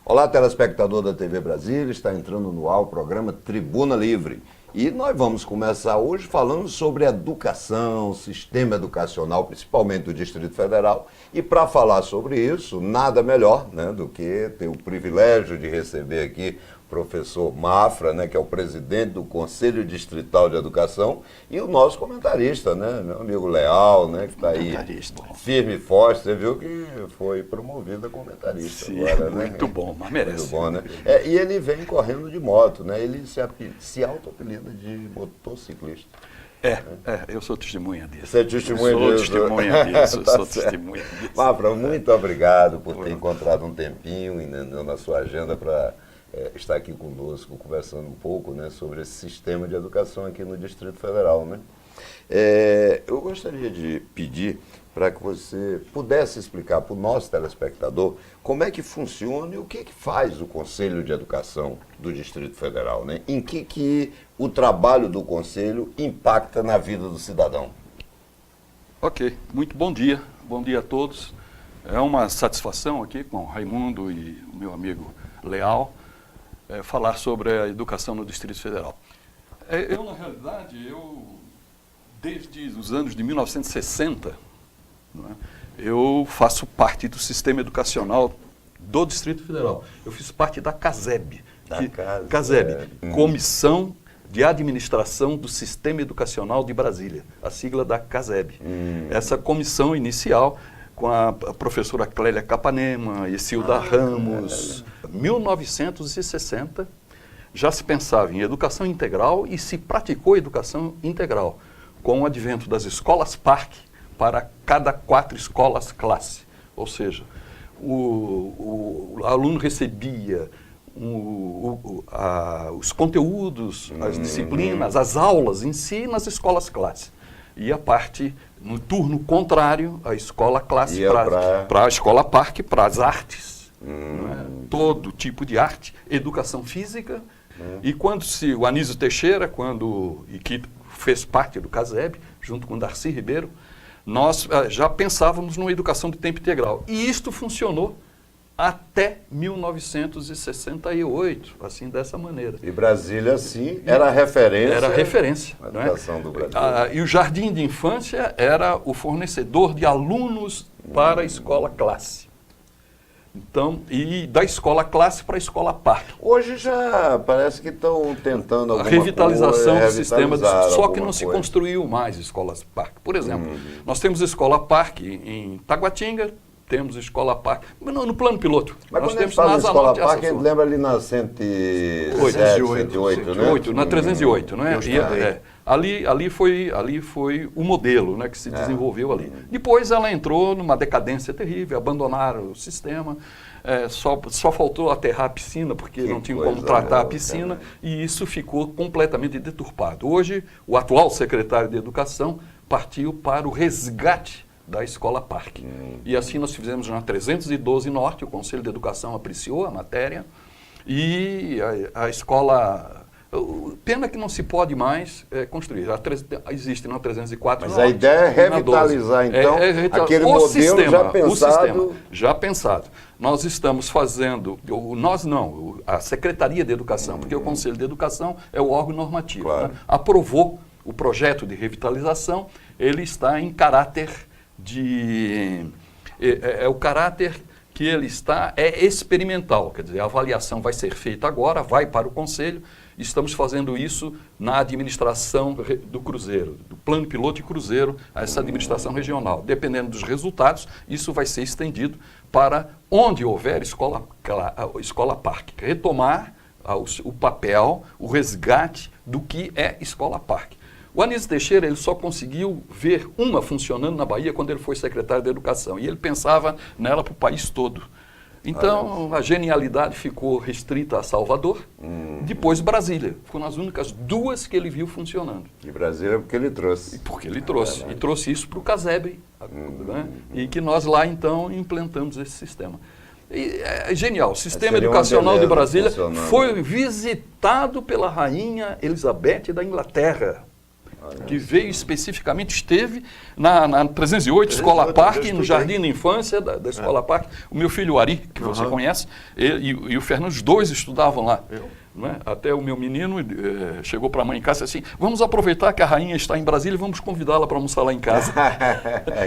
Olá, telespectador da TV Brasília, está entrando no ar o programa Tribuna Livre. E nós vamos começar hoje falando sobre educação, sistema educacional, principalmente do Distrito Federal. E para falar sobre isso, nada melhor, do que ter o privilégio de receber aqui o professor Mafra, que é o presidente do Conselho Distrital de Educação, e o nosso comentarista, meu amigo Leal, que está aí firme e forte. Você viu que foi promovido a comentarista. Sim, agora, muito bom, mas merece. Muito bom, e ele vem correndo de moto, ele se auto-apelida de motociclista. Eu sou testemunha disso. Você é testemunha disso? Sou testemunha disso, Tá sou certo. testemunha disso. Mafra, muito obrigado por ter encontrado um tempinho na sua agenda para estar aqui conosco, conversando um pouco sobre esse sistema de educação aqui no Distrito Federal. Eu gostaria de pedir para que você pudesse explicar para o nosso telespectador como é que funciona e o que faz o Conselho de Educação do Distrito Federal, em que o trabalho do Conselho impacta na vida do cidadão. Ok, muito bom dia a todos. É uma satisfação aqui com o Raimundo e o meu amigo Leal falar sobre a educação no Distrito Federal. Na realidade, desde os anos de 1960, eu faço parte do sistema educacional do Distrito Federal. Eu fiz parte da CASEB. CASEB, Comissão de Administração do Sistema Educacional de Brasília, a sigla da CASEB. Essa comissão inicial, com a professora Clélia Capanema e Silda Ramos, 1960, já se pensava em educação integral e se praticou educação integral, com o advento das escolas parque para cada 4 escolas classe. Ou seja, o aluno recebia os conteúdos, as disciplinas, as aulas em si nas escolas classe. E a parte, no turno contrário, a escola classe para a escola parque, para as artes. Todo tipo de arte, educação física. E quando o Anísio Teixeira, que fez parte do CASEB, junto com Darcy Ribeiro, nós já pensávamos numa educação de tempo integral. E isto funcionou até 1968, assim, dessa maneira. E Brasília, sim, era referência. Era referência. Na educação do Brasil. E o Jardim de Infância era o fornecedor de alunos para a escola classe. Então, e da escola classe para a escola parque. Hoje já parece que estão tentando alguma revitalização coisa, do sistema, só que não se construiu mais escolas parque. Por exemplo, nós temos escola parque em Taguatinga, temos escola parque no plano piloto. Mas nós quando temos a gente fala escola parque, a gente Sul. lembra ali na 108, na 308, não é? Ali foi o modelo, que se desenvolveu ali. Depois ela entrou numa decadência terrível, abandonaram o sistema, só faltou aterrar a piscina, porque não tinham como tratar a piscina, e isso ficou completamente deturpado. Hoje, o atual secretário de Educação partiu para o resgate da escola parque. E assim nós fizemos na 312 Norte, o Conselho de Educação apreciou a matéria, e a escola... Pena que não se pode mais construir. Existe na 304 Mas Norte, a ideia é revitalizar, então, aquele modelo já pensado. Nós estamos fazendo, a Secretaria de Educação, porque o Conselho de Educação é o órgão normativo, claro. Aprovou o projeto de revitalização, ele está em caráter o caráter que ele está é experimental, quer dizer, a avaliação vai ser feita agora, vai para o Conselho. Estamos fazendo isso na administração do Cruzeiro, do plano piloto e Cruzeiro, a essa administração regional. Dependendo dos resultados, isso vai ser estendido para onde houver escola parque. Retomar o papel, o resgate do que é escola parque. O Anísio Teixeira ele só conseguiu ver uma funcionando na Bahia quando ele foi secretário de Educação. E ele pensava nela para o país todo. Então, a genialidade ficou restrita a Salvador, depois Brasília. Foram as únicas 2 que ele viu funcionando. E Brasília porque ele trouxe. Porque ele trouxe. E trouxe isso para o CASEB. E que nós lá, então, implantamos esse sistema. E é genial. O Sistema Educacional de Brasília foi visitado pela Rainha Elizabeth da Inglaterra. que veio especificamente, esteve na 308, Escola Parque, no Jardim da Infância da Escola Parque. O meu filho Ari, que você conhece, e o Fernando, os dois estudavam lá. Não é? Até o meu menino chegou para a mãe em casa e disse assim, vamos aproveitar que a rainha está em Brasília e vamos convidá-la para almoçar lá em casa.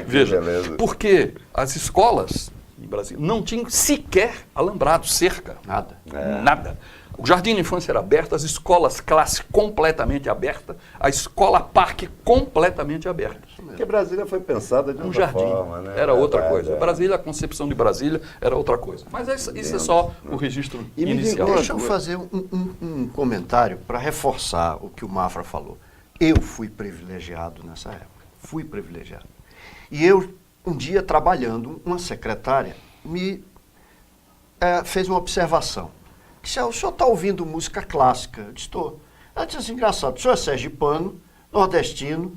Veja, porque as escolas em Brasília não tinham sequer alambrado, cerca. Nada. Nada. O Jardim da Infância era aberto, as escolas classe completamente aberta, a escola parque completamente aberta. Porque Brasília foi pensada de outra forma, né? Era outra coisa. Brasília, a concepção de Brasília era outra coisa. Mas isso é só o registro inicial. Deixa eu fazer um comentário para reforçar o que o Mafra falou. Eu fui privilegiado nessa época. Fui privilegiado. E eu, um dia trabalhando, uma secretária me fez uma observação. Disse, o senhor está ouvindo música clássica? Eu disse, estou. Ela disse assim, engraçado, o senhor é sergipano, nordestino,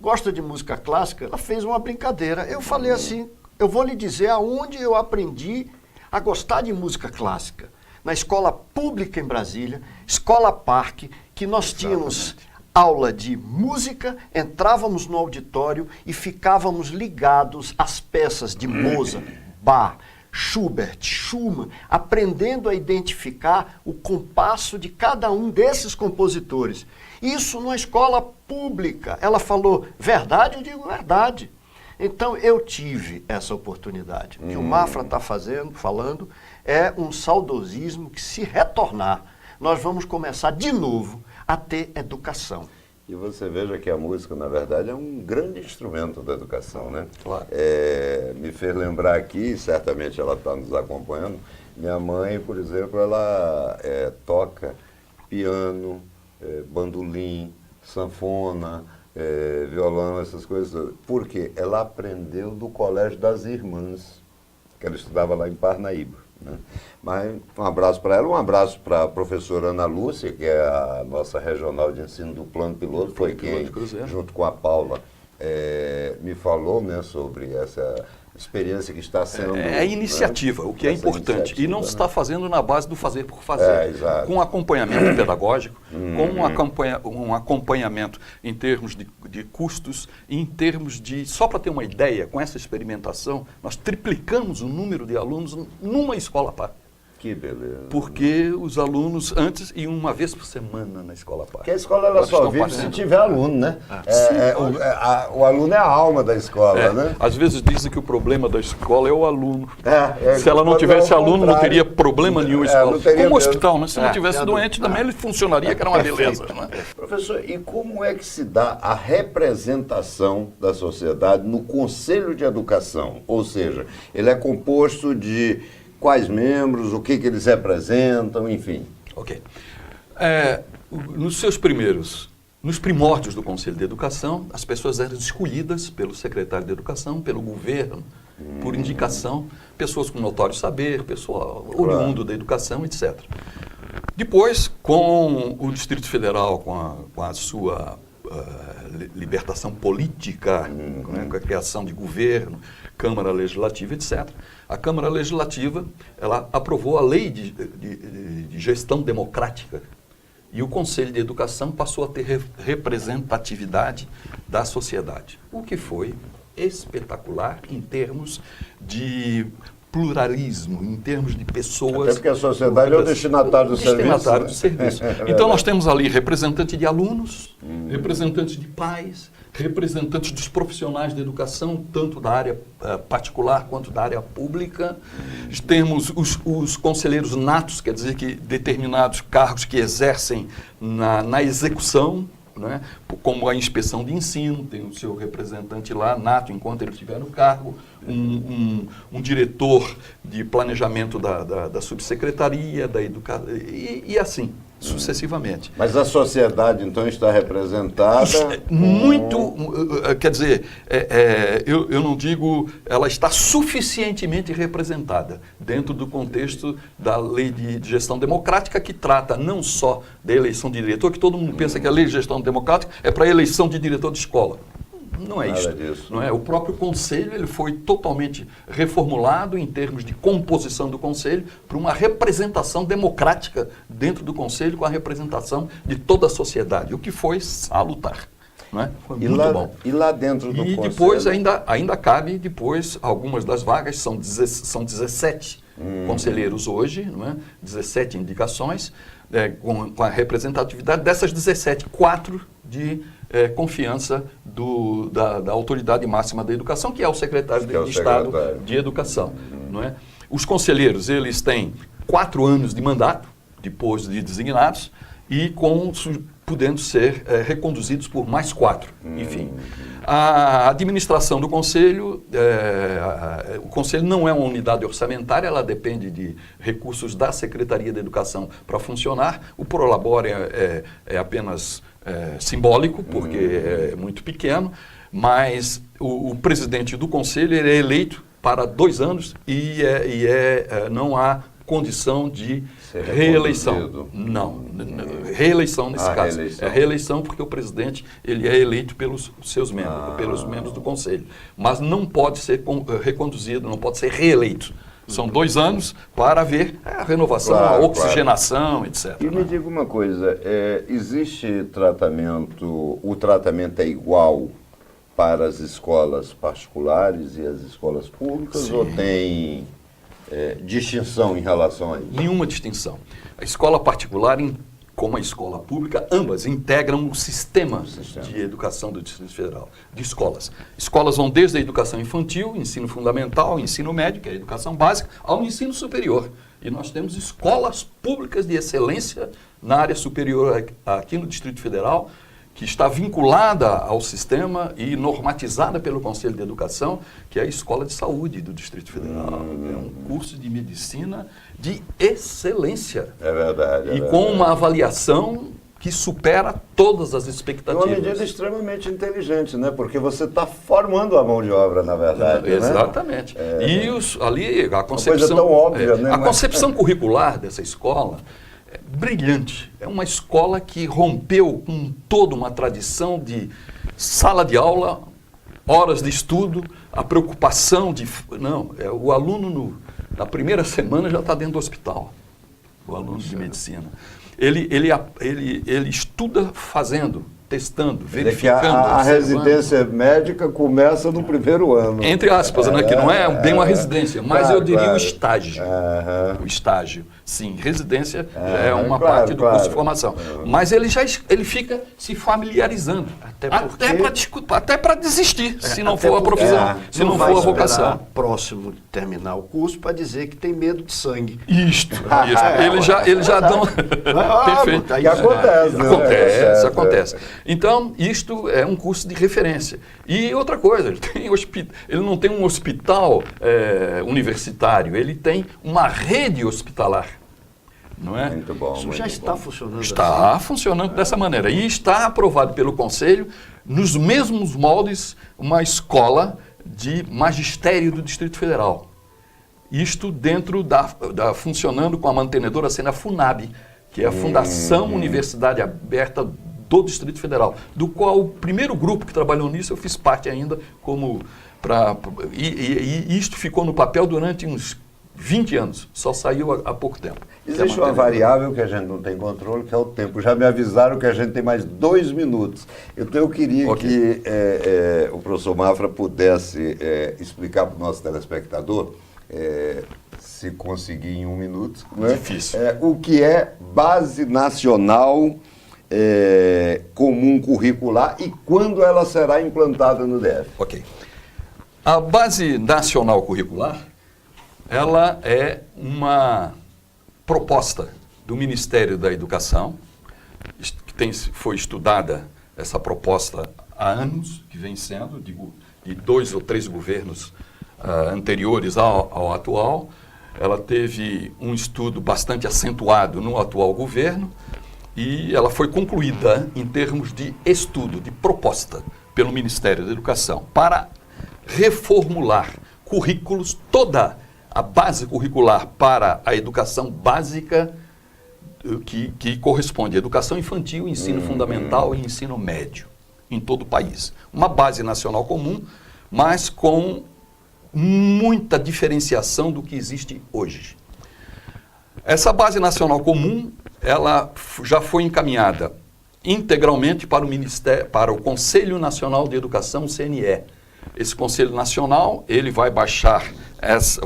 gosta de música clássica? Ela fez uma brincadeira. Eu falei assim, eu vou lhe dizer aonde eu aprendi a gostar de música clássica. Na escola pública em Brasília, Escola Parque, que nós tínhamos aula de música, entrávamos no auditório e ficávamos ligados às peças de Mozart, Bach, Schubert, Schumann, aprendendo a identificar o compasso de cada um desses compositores. Isso numa escola pública. Ela falou, verdade? Eu digo, verdade. Então, eu tive essa oportunidade. O que o Mafra está falando, é um saudosismo que, se retornar, nós vamos começar de novo a ter educação. E você veja que a música, na verdade, é um grande instrumento da educação, né? Claro. Me fez lembrar aqui, certamente ela está nos acompanhando, minha mãe, por exemplo, ela toca piano, bandolim, sanfona, violão, essas coisas todas. Por quê? Ela aprendeu do Colégio das Irmãs, que ela estudava lá em Parnaíba. Né? Mas um abraço para ela, um abraço para a professora Ana Lúcia, que é a nossa regional de ensino do Plano Piloto, foi quem, junto com a Paula, me falou, né, sobre essa experiência que está sendo... É a iniciativa, né? O que é importante. E não se está fazendo na base do fazer por fazer. Com acompanhamento pedagógico, com um acompanhamento em termos de custos, em termos de... Só para ter uma ideia, com essa experimentação, nós triplicamos o número de alunos numa escola parque. Que beleza. Porque os alunos antes iam uma vez por semana na escola parque. Porque a escola ela só vive se tiver aluno, né? O aluno é a alma da escola, né? Às vezes dizem que o problema da escola é o aluno. Se ela não tivesse aluno, não teria problema nenhum a escola. Como o hospital, né? Se não tivesse doente, também ele funcionaria, que era uma beleza. Né? Professor, e como é que se dá a representação da sociedade no Conselho de Educação? Ou seja, ele é composto de quais membros, o que eles representam, enfim. Ok. Nos primórdios do Conselho de Educação, as pessoas eram escolhidas pelo secretário de Educação, pelo governo, por indicação, pessoas com notório saber, pessoal oriundo da educação, etc. Depois, com o Distrito Federal, com a sua libertação política, com a criação de governo, Câmara Legislativa, etc., a Câmara Legislativa ela aprovou a Lei de Gestão Democrática e o Conselho de Educação passou a ter representatividade da sociedade, o que foi espetacular em termos de pluralismo, em termos de pessoas... Até porque a sociedade é o destinatário do serviço. Então nós temos ali representante de alunos, representantes de pais, representantes dos profissionais da educação, tanto da área particular quanto da área pública. Temos os conselheiros natos, quer dizer que determinados cargos que exercem na execução, né? Como a inspeção de ensino, tem o seu representante lá, nato, enquanto ele estiver no cargo, um diretor de planejamento da subsecretaria, da educação, e assim, sucessivamente. Mas a sociedade, então, está representada? Quer dizer, eu não digo, ela está suficientemente representada dentro do contexto da lei de gestão democrática, que trata não só da eleição de diretor, que todo mundo pensa que a lei de gestão democrática é para a eleição de diretor de escola. Não é isso. Não é? O próprio Conselho ele foi totalmente reformulado em termos de composição do Conselho para uma representação democrática dentro do Conselho com a representação de toda a sociedade, o que foi salutar. Não é? Foi E muito lá, bom. e lá dentro do E conselho... depois ainda cabe, depois, algumas das vagas, são 17 conselheiros hoje, não é? 17 indicações, com a representatividade dessas 17, 4 de confiança da autoridade máxima da educação, que é o secretário de Estado de Educação. Não é? Os conselheiros, eles têm 4 anos de mandato, depois de designados, e podendo ser reconduzidos por mais 4. Enfim, a administração do Conselho, o Conselho não é uma unidade orçamentária, ela depende de recursos da Secretaria de Educação para funcionar. O Prolabore é apenas simbólico, porque é muito pequeno, mas o presidente do Conselho ele é eleito para 2 anos e não há condição de reeleição. Não, reeleição nesse caso. Reeleição. É reeleição porque o presidente ele é eleito pelos seus membros, pelos membros do Conselho. Mas não pode ser reconduzido, não pode ser reeleito. São 2 anos para haver a renovação, a oxigenação, etc. E me diga uma coisa, existe tratamento, o tratamento é igual para as escolas particulares e as escolas públicas? Sim. Ou tem distinção em relação a isso? Nenhuma distinção. A escola particular, como a escola pública, ambas integram o sistema de educação do Distrito Federal, de escolas. Escolas vão desde a educação infantil, ensino fundamental, ensino médio, que é a educação básica, ao ensino superior. E nós temos escolas públicas de excelência na área superior aqui no Distrito Federal, que está vinculada ao sistema e normatizada pelo Conselho de Educação, que é a Escola de Saúde do Distrito Federal. É um curso de medicina de excelência. É verdade. E com uma avaliação que supera todas as expectativas. Uma medida extremamente inteligente, né? Porque você está formando a mão de obra, na verdade. Exatamente. Né? E ali a concepção... Uma coisa tão óbvia, né? A concepção curricular dessa escola é brilhante. É uma escola que rompeu com toda uma tradição de sala de aula, horas de estudo, a preocupação de... Não, o aluno na primeira semana já está dentro do hospital, o aluno de medicina. Ele estuda fazendo, testando, verificando. A residência médica começa no primeiro ano. Entre aspas, né, que não é bem uma residência, mas eu diria o estágio. Uhum. O estágio, sim. Residência já é uma parte do curso de formação. Mas ele fica se familiarizando. Até para desistir, se não for a profissão, se não for a vocação. Próximo de terminar o curso para dizer que tem medo de sangue. Isto. Ele já dão... Perfeito. Que acontece, né? Acontece. Então, isto é um curso de referência. E outra coisa, ele não tem um hospital universitário, ele tem uma rede hospitalar. Não é? Muito bom. Isso já está funcionando Está funcionando dessa maneira. E está aprovado pelo Conselho, nos mesmos moldes, uma escola de magistério do Distrito Federal. Isto dentro funcionando com a mantenedora sendo a FUNAB, que é a Fundação Universidade Aberta do Distrito Federal, do qual o primeiro grupo que trabalhou nisso eu fiz parte ainda e isto ficou no papel durante uns 20 anos, só saiu há pouco tempo. Existe uma variável que a gente não tem controle, que é o tempo. Já me avisaram que a gente tem mais 2 minutos. Então eu queria que o professor Mafra pudesse explicar para o nosso telespectador, se conseguir em 1 minuto, né? Difícil. O que é Base Nacional Comum Curricular e quando ela será implantada no DF. Ok. A Base Nacional Curricular, ela é uma proposta do Ministério da Educação, que foi estudada essa proposta há anos, que vem sendo de 2 ou 3 governos anteriores ao atual. Ela teve um estudo bastante acentuado no atual governo e ela foi concluída em termos de estudo, de proposta pelo Ministério da Educação para reformular currículos, toda a base curricular para a educação básica que corresponde à educação infantil, ensino fundamental e ensino médio em todo o país. Uma base nacional comum, mas com muita diferenciação do que existe hoje. Essa base nacional comum, ela já foi encaminhada integralmente para o Ministério, para o Conselho Nacional de Educação, o CNE. Esse Conselho Nacional, ele vai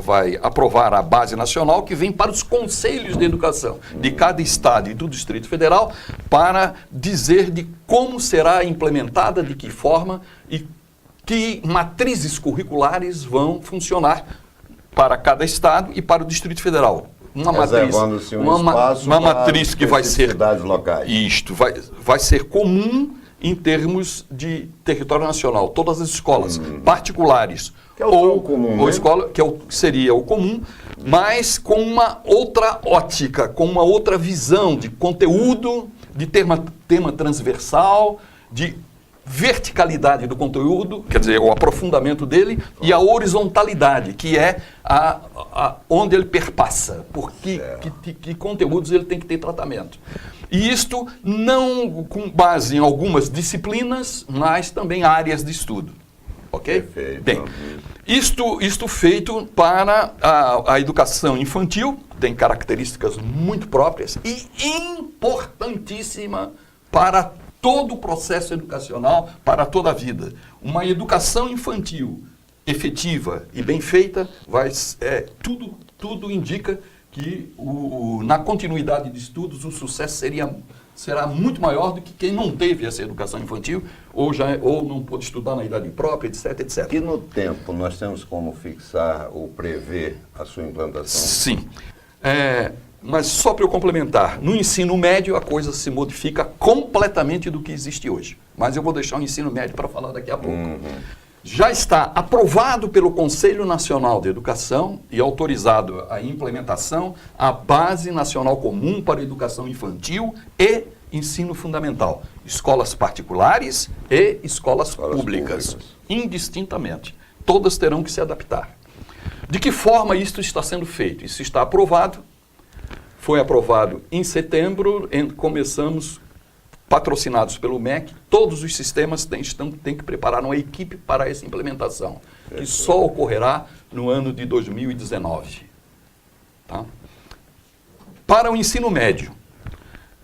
vai aprovar a base nacional que vem para os conselhos de educação de cada estado e do Distrito Federal para dizer de como será implementada, de que forma e que matrizes curriculares vão funcionar para cada estado e para o Distrito Federal. Uma matriz que vai ser locais. Isto vai ser comum em termos de território nacional. Todas as escolas particulares que é o comum, ou escola que seria o comum, mas com uma outra ótica, com uma outra visão de conteúdo, de tema transversal, de verticalidade do conteúdo, quer dizer, o aprofundamento dele, e a horizontalidade, que é onde ele perpassa, porque que conteúdos ele tem que ter tratamento. E isto não com base em algumas disciplinas, mas também áreas de estudo. Ok? Perfeito. Bem, isto feito para a educação infantil, tem características muito próprias e importantíssima para todo o processo educacional, para toda a vida. Uma educação infantil efetiva e bem feita, tudo indica que na continuidade de estudos o sucesso será muito maior do que quem não teve essa educação infantil ou não pôde estudar na idade própria, etc, etc. E no tempo, nós temos como fixar ou prever a sua implantação? Sim. Mas só para eu complementar, no ensino médio a coisa se modifica completamente do que existe hoje. Mas eu vou deixar o ensino médio para falar daqui a pouco. Já está aprovado pelo Conselho Nacional de Educação e autorizado a implementação a Base Nacional Comum para a Educação Infantil e Ensino Fundamental. Escolas particulares e escolas públicas, indistintamente. Todas terão que se adaptar. De que forma isso está sendo feito? Isso está aprovado. Foi aprovado em setembro, começamos, patrocinados pelo MEC, todos os sistemas têm que preparar uma equipe para essa implementação, que só ocorrerá no ano de 2019. Tá? Para o ensino médio,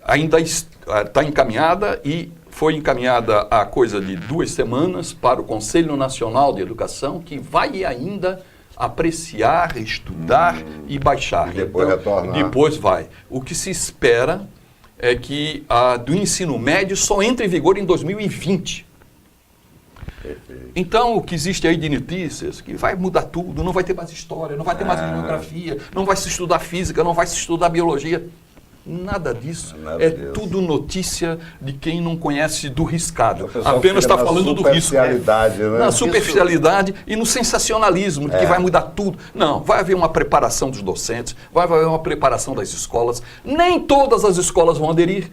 ainda está encaminhada e foi encaminhada há coisa de 2 semanas para o Conselho Nacional de Educação, que vai ainda apreciar, estudar e baixar. E depois retornar. Depois vai. O que se espera é que a do ensino médio só entre em vigor em 2020. Perfeito. Então, o que existe aí de notícias, que vai mudar tudo, não vai ter mais história, não vai ter mais geografia, não vai se estudar física, não vai se estudar biologia. Nada disso. Tudo notícia de quem não conhece do riscado. Apenas está falando do risco. Na superficialidade e no sensacionalismo, de que vai mudar tudo. Não, vai haver uma preparação dos docentes, vai haver uma preparação das escolas. Nem todas as escolas vão aderir,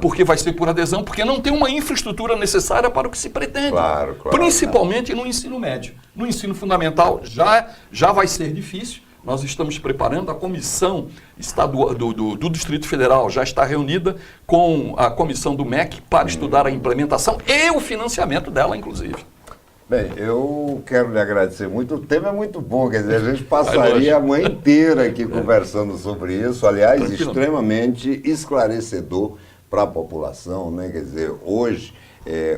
porque vai ser por adesão, porque não tem uma infraestrutura necessária para o que se pretende. Claro, Principalmente no ensino médio. No ensino fundamental já vai ser difícil. Nós estamos preparando, a comissão estadual do Distrito Federal já está reunida com a comissão do MEC para estudar a implementação e o financiamento dela, inclusive. Bem, eu quero lhe agradecer muito. O tema é muito bom, quer dizer, a gente passaria a manhã inteira aqui conversando sobre isso. Aliás, extremamente esclarecedor para a população, né? Quer dizer, hoje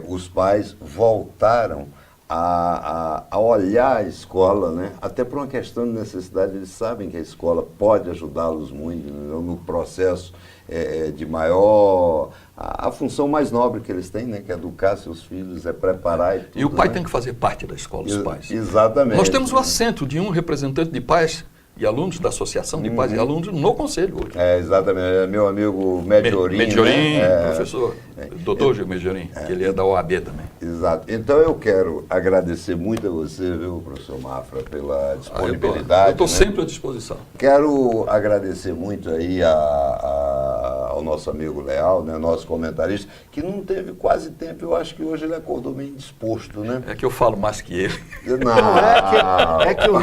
os pais voltaram a olhar a escola, né? Até por uma questão de necessidade, eles sabem que a escola pode ajudá-los muito, né? No processo de maior... A função mais nobre que eles têm, né? Que é educar seus filhos, é preparar e tudo. E o pai tem que fazer parte da escola, os pais. Exatamente. Nós temos o assento de um representante de pais e alunos da Associação de Pais e Alunos no Conselho hoje. Exatamente. É meu amigo Mediorim. Mediorim, professor, doutor Gil Mediorim, que ele é da OAB também. Exato. Então eu quero agradecer muito a você, viu, professor Mafra, pela disponibilidade. Eu estou sempre à disposição. Quero agradecer muito aí ao nosso amigo Leal, né, nosso comentarista, que não teve quase tempo. Eu acho que hoje ele acordou bem disposto, né? É que eu falo mais que ele. Não. É que eu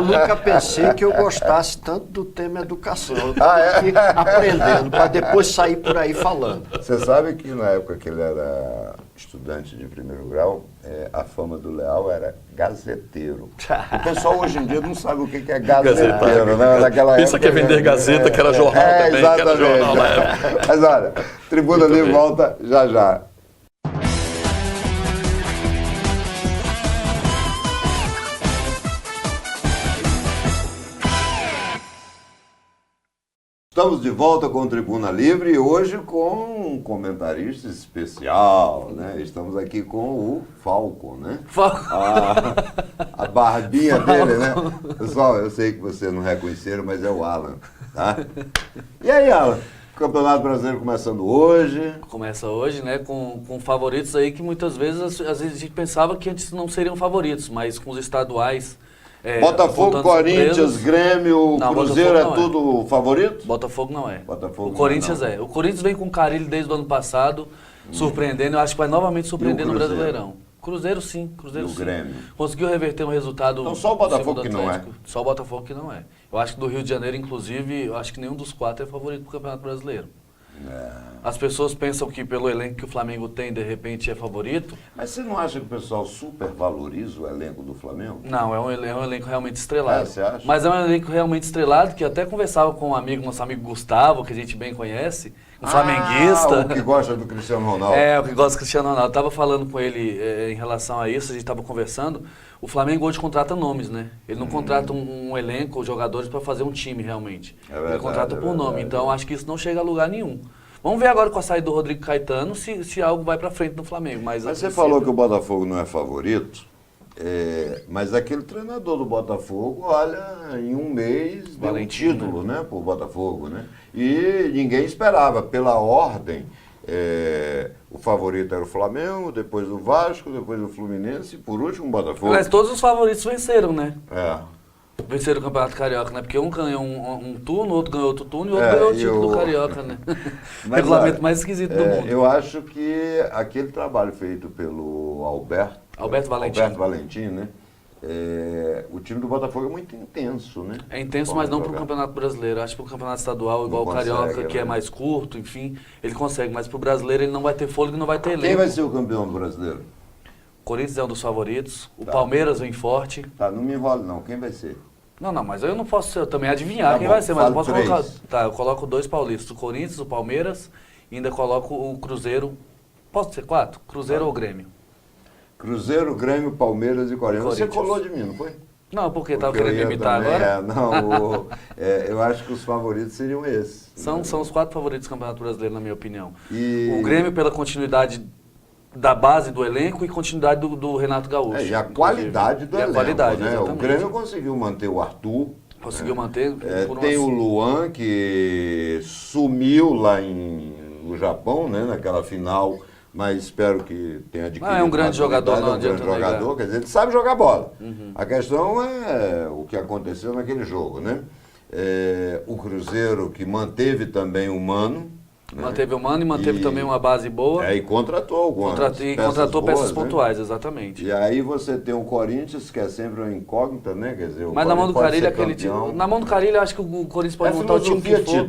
nunca pensei que eu gostasse tanto do tema educação. Eu estou aqui aprendendo para depois sair por aí falando. Você sabe que na época que ele era estudante de primeiro grau, a fama do Leal era gazeteiro. O pessoal hoje em dia não sabe o que é gazeteiro, né? Naquela Pensa época, que é vender gazeta, que era jornal também, exatamente. que era jornal na época. Mas olha, Tribuna Livre volta já já. Estamos de volta com o Tribuna Livre e hoje com um comentarista especial, né? Estamos aqui com o Falcon, né? A barbinha dele, né? Pessoal, eu sei que vocês não reconheceram, mas é o Alan, tá? E aí, Alan? O Campeonato Brasileiro começando hoje. Começa hoje, né? Com favoritos aí que muitas vezes, às vezes a gente pensava que antes não seriam favoritos, mas com os estaduais... Botafogo, Corinthians, Grêmio, não, Cruzeiro Botafogo é tudo favorito? Botafogo não é. Botafogo o Corinthians não. é. O Corinthians vem com o Carille desde o ano passado, surpreendendo. Eu acho que vai novamente surpreender no Brasileirão. Cruzeiro sim, Cruzeiro e o sim. Grêmio. Conseguiu reverter um resultado... Então só o Botafogo que não é? Só o Botafogo que não é. Eu acho que do Rio de Janeiro, inclusive, eu acho que nenhum dos 4 é favorito para o Campeonato Brasileiro. As pessoas pensam que pelo elenco que o Flamengo tem, de repente é favorito. Mas você não acha que o pessoal supervaloriza o elenco do Flamengo? Não, é um elenco realmente estrelado. Você acha? Mas é um elenco realmente estrelado, que até conversava com um amigo, nosso amigo Gustavo, que a gente bem conhece, um flamenguista. O que gosta do Cristiano Ronaldo. É, o que gosta do Cristiano Ronaldo. Eu estava falando com ele em relação a isso, a gente estava conversando. O Flamengo hoje contrata nomes, né? Ele não contrata um elenco ou jogadores para fazer um time realmente. Verdade, ele contrata por nome. Então acho que isso não chega a lugar nenhum. Vamos ver agora com a saída do Rodrigo Caetano se algo vai para frente no Flamengo. Mas você falou que o Botafogo não é favorito, mas aquele treinador do Botafogo, olha, em um mês deu um título, né, pro Botafogo, né? E ninguém esperava, pela ordem. O favorito era o Flamengo, depois o Vasco, depois o Fluminense e por último o Botafogo. Mas todos os favoritos venceram, né? venceram o Campeonato Carioca, né? Porque um ganhou um turno, outro ganhou outro turno e outro ganhou o título do Carioca, né? Regulamento mais esquisito do mundo. Eu acho que aquele trabalho feito pelo Alberto Valentim, né? O time do Botafogo é muito intenso, né? É intenso, mas não para o Campeonato Brasileiro. Acho que para o Campeonato Estadual, igual o Carioca, que é mais curto, enfim, ele consegue. Mas para o Brasileiro ele não vai ter fôlego e não vai ter elenco. Quem vai ser o campeão do Brasileiro? O Corinthians é um dos favoritos. O Palmeiras vem forte. Tá, não me enrole não. Quem vai ser? Não, mas eu não posso também adivinhar quem vai ser, mas eu posso colocar. Tá, eu coloco 2 paulistas, o Corinthians, o Palmeiras, e ainda coloco o Cruzeiro. Posso ser 4? Cruzeiro ou Grêmio? Cruzeiro, Grêmio, Palmeiras e Corinthians. Você colou de mim, não foi? Não, porque estava querendo me imitar agora? Eu acho que os favoritos seriam esses. São os 4 favoritos do Campeonato Brasileiro, na minha opinião. O Grêmio pela continuidade da base do elenco e continuidade do Renato Gaúcho. E a qualidade do elenco, né? Exatamente. O Grêmio conseguiu manter o Arthur. Conseguiu manter. Tem o Luan, que sumiu lá no Japão, né? Naquela final, mas espero que tenha adquirido. É um grande jogador, não adianta negar. Quer dizer, ele sabe jogar bola. A questão é o que aconteceu naquele jogo, né? O Cruzeiro, que manteve também o Mano. Manteve o Mano e manteve também uma base boa. E contratou algumas contratou peças boas, pontuais, né? Exatamente. E aí você tem o Corinthians, que é sempre uma incógnita, né? Quer dizer, mas na mão do Carille, na mão do Carille, eu acho que o Corinthians pode montar o time que for.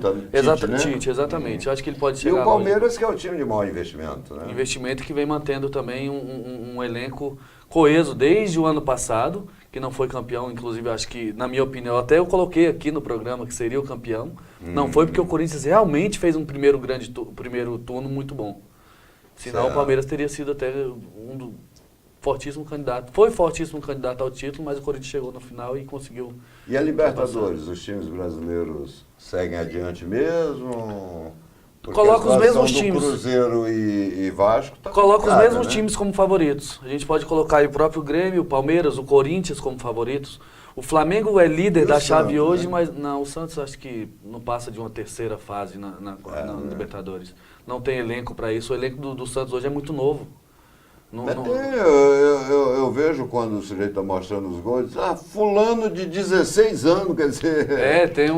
Tite, exatamente. Eu acho que ele pode chegar. E o Palmeiras, que é o time de maior investimento, né? Investimento que vem mantendo também um elenco coeso desde o ano passado, que não foi campeão, inclusive acho que, na minha opinião, até eu coloquei aqui no programa que seria o campeão. Não foi porque o Corinthians realmente fez um primeiro turno muito bom. Senão o Palmeiras teria sido até fortíssimo candidato. Foi fortíssimo candidato ao título, mas o Corinthians chegou no final e conseguiu. E a Libertadores, os times brasileiros seguem adiante mesmo? Coloca os mesmos times. Cruzeiro e Vasco. Coloca os mesmos times como favoritos. A gente pode colocar aí o próprio Grêmio, o Palmeiras, o Corinthians como favoritos. O Flamengo é líder da chave hoje, mas não, o Santos acho que não passa de uma terceira fase na Libertadores. Não tem elenco para isso. O elenco do Santos hoje é muito novo. Eu vejo quando o sujeito está mostrando os gols, fulano de 16 anos, quer dizer... tem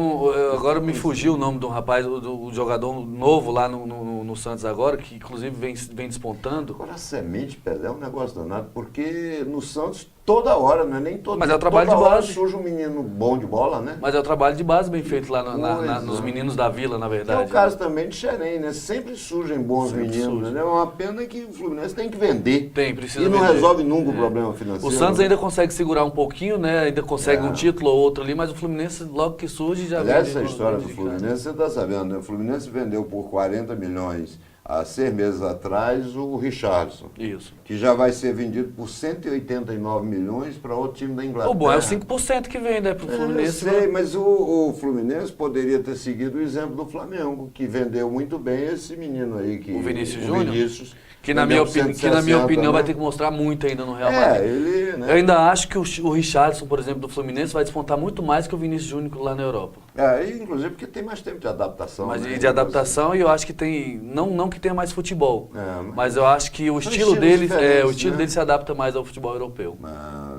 agora me fugiu o nome de um rapaz, do jogador novo lá no Santos agora, que inclusive vem despontando. Agora a semente, Pelé, é um negócio danado, porque no Santos Toda hora, não é nem todo Mas é o trabalho de toda hora base. surge um menino bom de bola, né? Mas é o trabalho de base bem feito lá Pois nos é. meninos da Vila, na Que é verdade. o caso também de Xerém, né? Sempre surgem bons Sempre meninos, surge. né? É uma pena que o Fluminense tem que vender. Precisa E não vender. resolve nunca o problema financeiro. O Santos né? ainda consegue segurar um pouquinho, né? Ainda consegue um título ou outro ali, mas o Fluminense, logo que surge, já Aliás, vende essa história do de cara. Fluminense, você está sabendo, né? O Fluminense vendeu por 40 milhões há 6 meses atrás o Richarlison, Isso. que já vai ser vendido por 189 milhões para outro time da Inglaterra. O bom é os 5% que vem, né, pro Fluminense. Eu sei, mas o Fluminense poderia ter seguido o exemplo do Flamengo, que vendeu muito bem esse menino aí. Que, O Vinícius Júnior? Vinícius, Que na vendeu minha, por que na minha 160, opinião vai né? ter que mostrar muito ainda no Real É, Madrid. ele, né? Eu ainda acho que o Richarlison, por exemplo, do Fluminense, vai despontar muito mais que o Vinícius Júnior lá na Europa. E, inclusive porque tem mais tempo de adaptação. Mas né? de adaptação, e eu acho que tem. Não que tenha mais futebol. É, mas eu acho que o são estilo estilos dele, diferentes, o estilo né? dele se adapta mais ao futebol europeu.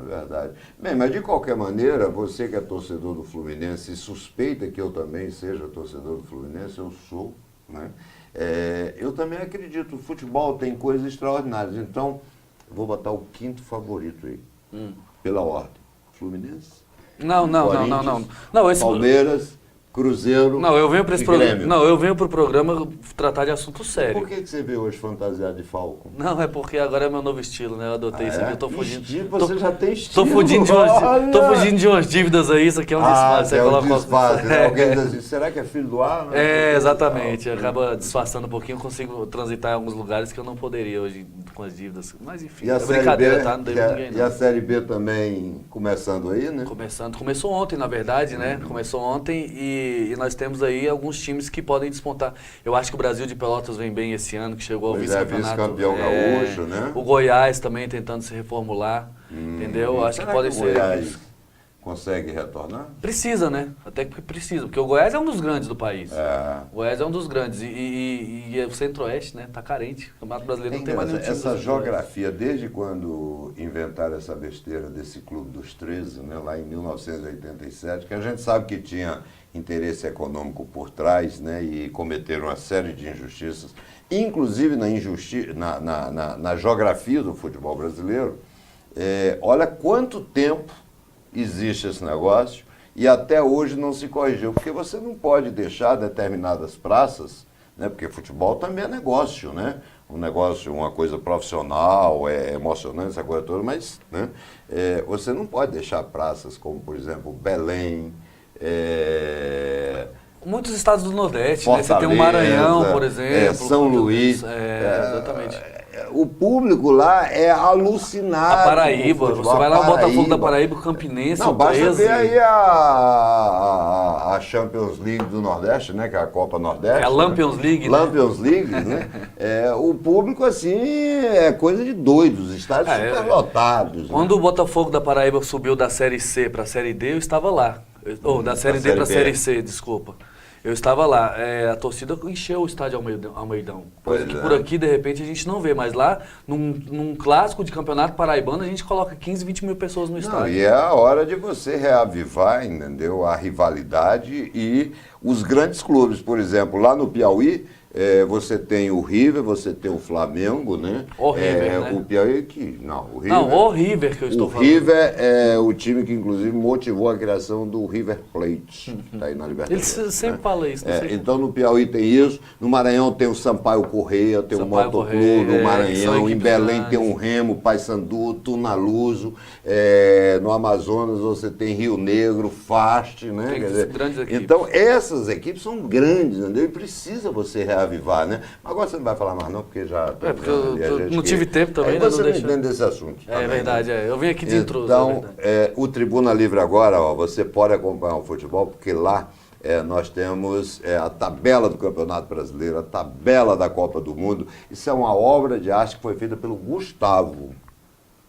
Verdade. Bem, mas de qualquer maneira, você que é torcedor do Fluminense e suspeita que eu também seja torcedor do Fluminense, eu sou, né? Eu também acredito, o futebol tem coisas extraordinárias. Então, eu vou botar o quinto favorito aí, pela ordem. Fluminense, Não. Corinthians, Não, esse, Palmeiras, Cruzeiro não, eu venho para esse e programa. Grêmio. Não, eu venho pro programa tratar de assunto sério. Por que você vê hoje fantasiado de Falcon? Não, é porque agora é meu novo estilo, né? Eu adotei isso aqui, eu tô fugindo. Estilo, você já tem estilo. Tô fugindo de umas dívidas aí, isso aqui é um disfarce. É aí um coloca- disfarce, né? Alguém diz assim, será que é filho do ar? É, exatamente. Acaba disfarçando um pouquinho, eu consigo transitar em alguns lugares que eu não poderia hoje com as dívidas. Mas enfim, E a é Série brincadeira, B, tá? Não devo ninguém, e a não. Série B também começando aí, né? Começou ontem, na verdade, né? Começou ontem e nós temos aí alguns times que podem despontar. Eu acho que o Brasil de Pelotas vem bem esse ano, que chegou ao Pois é, vice-campeonato. vice-campeão gaúcho, né? O Goiás também tentando se reformular, entendeu? Eu acho que Será pode o ser. Goiás consegue retornar? Precisa, né? Até que precisa, porque o Goiás é um dos grandes do país. É. O Goiás é um dos grandes. E o Centro-Oeste, né? Tá carente. O Campeonato Brasileiro não tem mais nenhum time. Essa do Centro-Oeste. geografia, desde quando inventaram essa besteira desse Clube dos 13, né, lá em 1987, que a gente sabe que tinha interesse econômico por trás, né, e cometeram uma série de injustiças, inclusive na geografia do futebol brasileiro. Olha quanto tempo existe esse negócio e até hoje não se corrigiu, porque você não pode deixar determinadas praças, né, porque futebol também é negócio, né? Um negócio, uma coisa profissional, é emocionante essa coisa toda, mas, né, você não pode deixar praças como, por exemplo, Belém, Muitos estados do Nordeste, né? Você Fortaleza, tem o Maranhão, por exemplo. São Luís. Exatamente. O público lá é alucinado. A Paraíba, com o futebol. você vai lá no A Botafogo da Paraíba, o Campinense, Não, o basta 13. ver aí a Champions League do Nordeste, né? Que é a Copa Nordeste. É a Lampions League, né? Lampions League, né? O público, assim, é coisa de doidos, os estádios superlotados. Quando o Botafogo da Paraíba subiu da Série C para a Série D, eu estava lá. Ou da Série D para a Série C, desculpa. Eu estava lá. A torcida encheu o estádio Almeidão. Coisa que por aqui, de repente, a gente não vê. Mas lá, num clássico de campeonato paraibano, a gente coloca 15, 20 mil pessoas no estádio. E é a hora de você reavivar, entendeu? A rivalidade e os grandes clubes. Por exemplo, lá no Piauí, você tem o River, você tem o Flamengo, né? O River, né? O Piauí que... Não, o River... Não, o River que eu estou falando. O River é o time que, inclusive, motivou a criação do River Plate, que está aí na Libertadores. Ele sempre fala isso. Não sei Então, no Piauí tem isso, no Maranhão tem o Sampaio Correia, tem o Sampaio Motoclube, Correia, o são Maranhão, em equipes Belém grandes. tem o Remo, Paysandu, Tunaluso, no Amazonas você tem Rio Negro, Fast, né? Tem Quer dizer, grandes equipes. então, essas equipes são grandes, entendeu? E precisa você reavivar, né? Mas agora você não vai falar mais não, porque já... porque eu não tive tempo também, né? Você não deixa- entende desse assunto. É também, verdade, né? eu vim aqui de intruso. é Então, verdade. o Tribuna Livre agora, você pode acompanhar o futebol, porque lá nós temos a tabela do Campeonato Brasileiro, a tabela da Copa do Mundo. Isso é uma obra de arte que foi feita pelo Gustavo.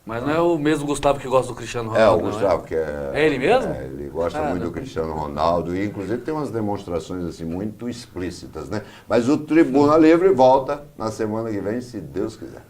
Mas não é o mesmo Gustavo que gosta do Cristiano Ronaldo, O não Gustavo, que é... É ele mesmo? Ele gosta Ah, muito não. do Cristiano Ronaldo e, inclusive, tem umas demonstrações assim muito explícitas, né? Mas o Tribuna Livre volta na semana que vem, se Deus quiser.